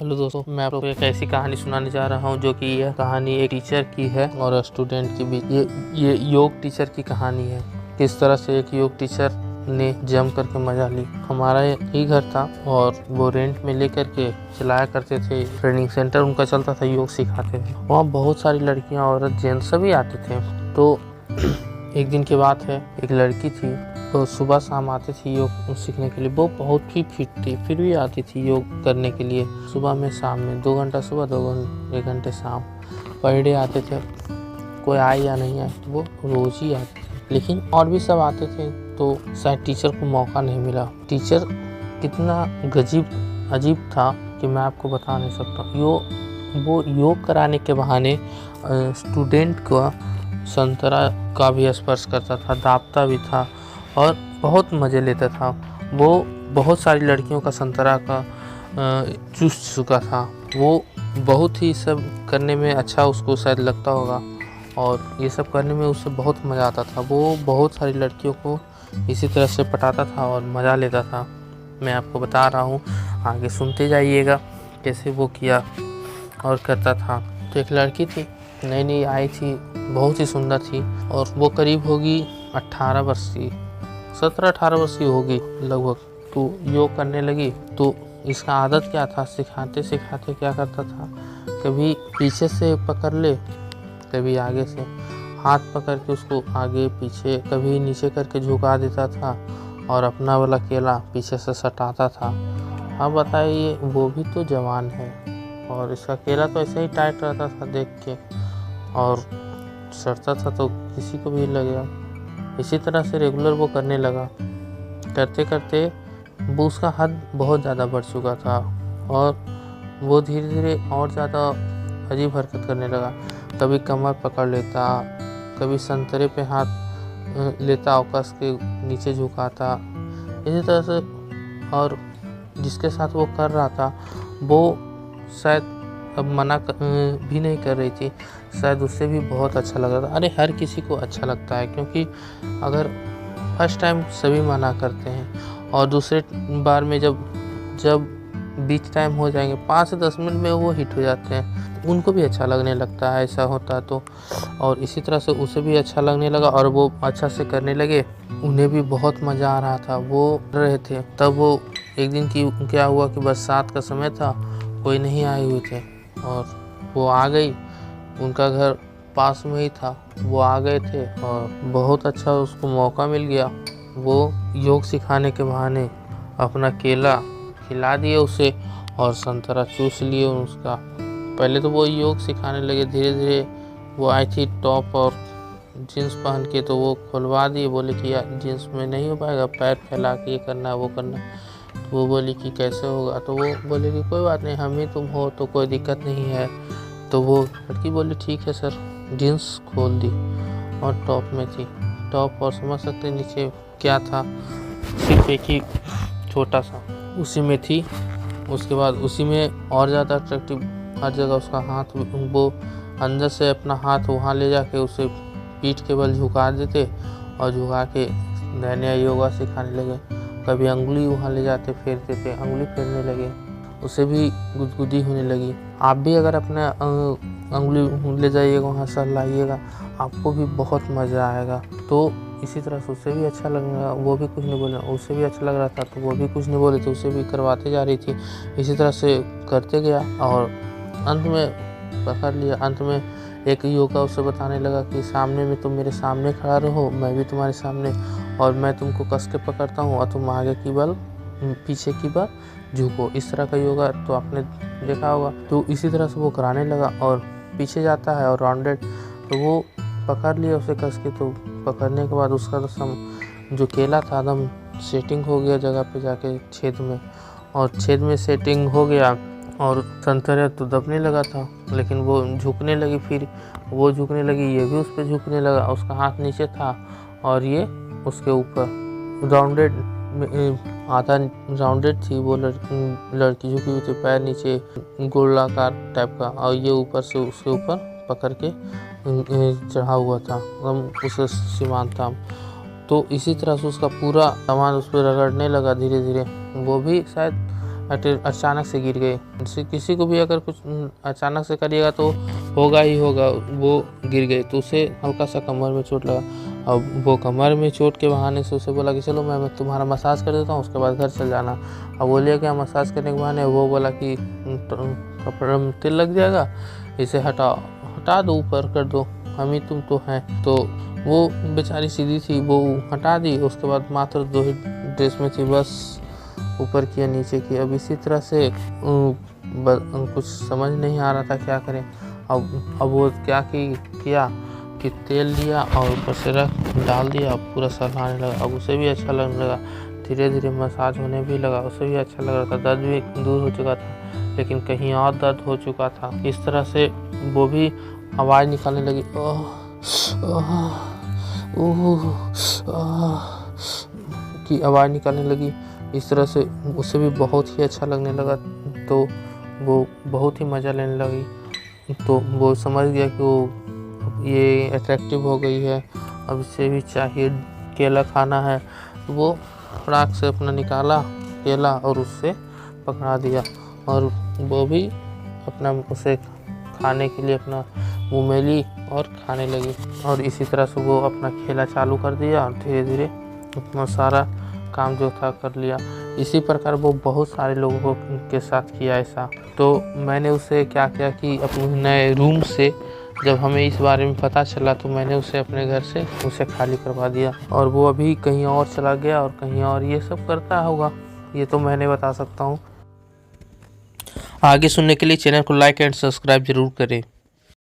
Hello दोस्तों, मैं आपको एक ऐसी कहानी सुनाने जा रहा हूँ जो कि यह कहानी एक टीचर की है और स्टूडेंट के बीच। ये योग टीचर की कहानी है। किस तरह से एक योग टीचर ने जम करके मजा ली। हमारा ही घर था और वो रेंट में लेकर के चलाया करते थे। ट्रेनिंग सेंटर उनका चलता था, योग सिखाते थे। वहाँ बहुत सारी लड़कियाँ, औरत, जेंट्स सभी आते थे। तो एक दिन की बात है, एक लड़की थी, वो सुबह शाम आती थी योग सीखने के लिए। वो बहुत ही फिट थी, फिर भी आती थी योग करने के लिए। सुबह में, शाम में 2 घंटा सुबह, 1 घंटे शाम पर डे आते थे। कोई आए या नहीं आए, वो रोज ही आते थे। लेकिन और भी सब आते थे, तो शायद टीचर को मौका नहीं मिला। टीचर कितना अजीब था कि मैं आपको बता नहीं सकता। वो योग कराने के बहाने स्टूडेंट को संतरा का भी स्पर्श करता था, दाबता भी था और बहुत मज़े लेता था। वो बहुत सारी लड़कियों का संतरा का चूस चुका था। वो बहुत ही सब करने में अच्छा उसको शायद लगता होगा और ये सब करने में उसे बहुत मज़ा आता था। वो बहुत सारी लड़कियों को इसी तरह से पटाता था और मज़ा लेता था। मैं आपको बता रहा हूँ, आगे सुनते जाइएगा कैसे वो किया और करता था। तो एक लड़की थी, नई नई आई थी, बहुत ही सुंदर थी और वो करीब होगी 18 वर्ष की, 17-18 वर्ष की होगी लगभग। तो योग करने लगी। तो इसका आदत क्या था, सिखाते सिखाते क्या करता था, कभी पीछे से पकड़ ले, कभी आगे से हाथ पकड़ के उसको आगे पीछे, कभी नीचे करके झुका देता था और अपना वाला केला पीछे से सटाता था। अब बताइए, वो भी तो जवान है और इसका केला तो ऐसे ही टाइट रहता था देख के, और सटता था तो किसी को भी लगेगा। इसी तरह से रेगुलर वो करने लगा। करते करते वो उसका हद बहुत ज़्यादा बढ़ चुका था और वो धीरे धीरे और ज़्यादा अजीब हरकत करने लगा। कभी कमर पकड़ लेता, कभी संतरे पे हाथ लेता और कस के नीचे झुकाता, इसी तरह से। और जिसके साथ वो कर रहा था वो शायद अब मना भी नहीं कर रही थी, शायद उससे भी बहुत अच्छा लग रहा था। अरे हर किसी को अच्छा लगता है, क्योंकि अगर फर्स्ट टाइम सभी मना करते हैं और दूसरे बार में जब बीच टाइम हो जाएंगे, 5 से 10 मिनट में वो हिट हो जाते हैं, उनको भी अच्छा लगने लगता है, ऐसा होता है। तो और इसी तरह से उसे भी अच्छा लगने लगा और वो अच्छा से करने लगे। उन्हें भी बहुत मज़ा आ रहा था, वो कर रहे थे। तब वो एक दिन की क्या हुआ कि बरसात का समय था, कोई नहीं आए हुए थे और वो आ गई। उनका घर पास में ही था, वो आ गए थे और बहुत अच्छा उसको मौका मिल गया। वो योग सिखाने के बहाने अपना केला खिला दिए उसे और संतरा चूस लिए उसका। पहले तो वो योग सिखाने लगे, धीरे धीरे वो आई थी टॉप और जीन्स पहन के, तो वो खुलवा दिए। बोले कि यार जीन्स में नहीं हो पाएगा, पैर फैला के ये करना है वो करना है। तो वो बोली कि कैसे होगा, तो वो बोले कि कोई बात नहीं, हम ही तुम हो तो कोई दिक्कत नहीं है। तो वो लड़की बोली ठीक है सर। जीन्स खोल दी और टॉप में थी। टॉप और समझ सकते नीचे क्या था, सिर्फ एक ही छोटा सा, उसी में थी। उसके बाद उसी में और ज़्यादा अट्रैक्टिव, हर जगह उसका हाथ, वो अंदर से अपना हाथ वहाँ ले जाके उसे पीठ के बल झुका देते और झुका के नया नया योगा सिखाने लगे। कभी अंगुली वहाँ ले जाते, फेरते थे, अंगुली फेरने लगे, उसे भी गुदगुदी होने लगी। आप भी अगर अपना अंगुली ले जाइएगा वहाँ से लाइएगा, आपको भी बहुत मज़ा आएगा। तो इसी तरह से उसे भी अच्छा लग रहा, वो भी कुछ नहीं बोले, उसे भी अच्छा लग रहा था तो वो भी कुछ नहीं बोले थे, उसे भी करवाते जा रही थी। इसी तरह से करते गया और अंत में पकड़ लिया। अंत में एक योगा उसे बताने लगा कि सामने में तुम मेरे सामने खड़ा रहो, मैं भी तुम्हारे सामने, और मैं तुमको कस के पकड़ता हूँ और तुम आगे की बल पीछे की बल झुको। इस तरह का योगा तो आपने देखा होगा। तो इसी तरह से वो कराने लगा और पीछे जाता है और राउंडेड, तो वो पकड़ लिया उसे कस के। तो पकड़ने के बाद उसका जो केला था एकदम सेटिंग हो गया जगह पे जाके छेद में, और छेद में सेटिंग हो गया और संतरा तो दबने लगा था, लेकिन वो झुकने लगी। फिर वो झुकने लगी, ये भी उस पर झुकने लगा। उसका हाथ नीचे था और ये उसके ऊपर राउंडेड, आधा राउंडेड थी वो लड़की झुकी हुई थी, पैर नीचे गोलाकार टाइप का, और ये ऊपर से उसके ऊपर पकड़ के चढ़ा हुआ था, एकदम उसे सीमांत था। तो इसी तरह से उसका पूरा सामान उस पर रगड़ने लगा धीरे धीरे। वो भी शायद अचानक से गिर गए। किसी को भी अगर कुछ अचानक से करिएगा तो होगा ही होगा। वो गिर गए तो उसे हल्का सा कमर में चोट लगा। अब वो कमर में चोट के बहाने से उसे बोला कि चलो मैं तुम्हारा मसाज कर देता हूँ, उसके बाद घर चल जाना। अब वो ले गया मसाज करने के बहाने। वो बोला कि कपड़े में तेल लग जाएगा, इसे हटा दो, ऊपर कर दो, हम ही तुम तो हैं। तो वो बेचारी सीधी थी, वो हटा दी। उसके बाद मात्र 2 ही ड्रेस में थी, बस ऊपर किया नीचे किया। अब इसी तरह से कुछ समझ नहीं आ रहा था क्या करें। अब वो क्या किया कि तेल लिया और ऊपर से डाल दिया, पूरा सहलाने लगा। अब उसे भी अच्छा लगने लगा, धीरे धीरे मसाज होने भी लगा, उसे भी अच्छा लग रहा था। दर्द भी दूर हो चुका था, लेकिन कहीं और दर्द हो चुका था। इस तरह से वो भी आवाज़ निकालने लगी, की आवाज़ निकालने लगी। इस तरह से उसे भी बहुत ही अच्छा लगने लगा, तो वो बहुत ही मज़ा लेने लगी। तो वो समझ गया कि वो ये अट्रैक्टिव हो गई है, अब इसे भी चाहिए केला खाना है। तो वो फटाक से अपना निकाला केला और उससे पकड़ा दिया, और वो भी अपना उसे खाने के लिए अपना मुँह में ली और खाने लगी। और इसी तरह से वो अपना खेला चालू कर दिया और धीरे धीरे अपना सारा काम जो था कर लिया। इसी प्रकार वो बहुत सारे लोगों के साथ किया ऐसा। तो मैंने उसे क्या किया कि अपने नए रूम से जब हमें इस बारे में पता चला तो मैंने उसे अपने घर से उसे खाली करवा दिया, और वो अभी कहीं और चला गया और कहीं और ये सब करता होगा, ये तो मैंने बता सकता हूँ। आगे सुनने के लिए चैनल को लाइक एंड सब्सक्राइब जरूर करें।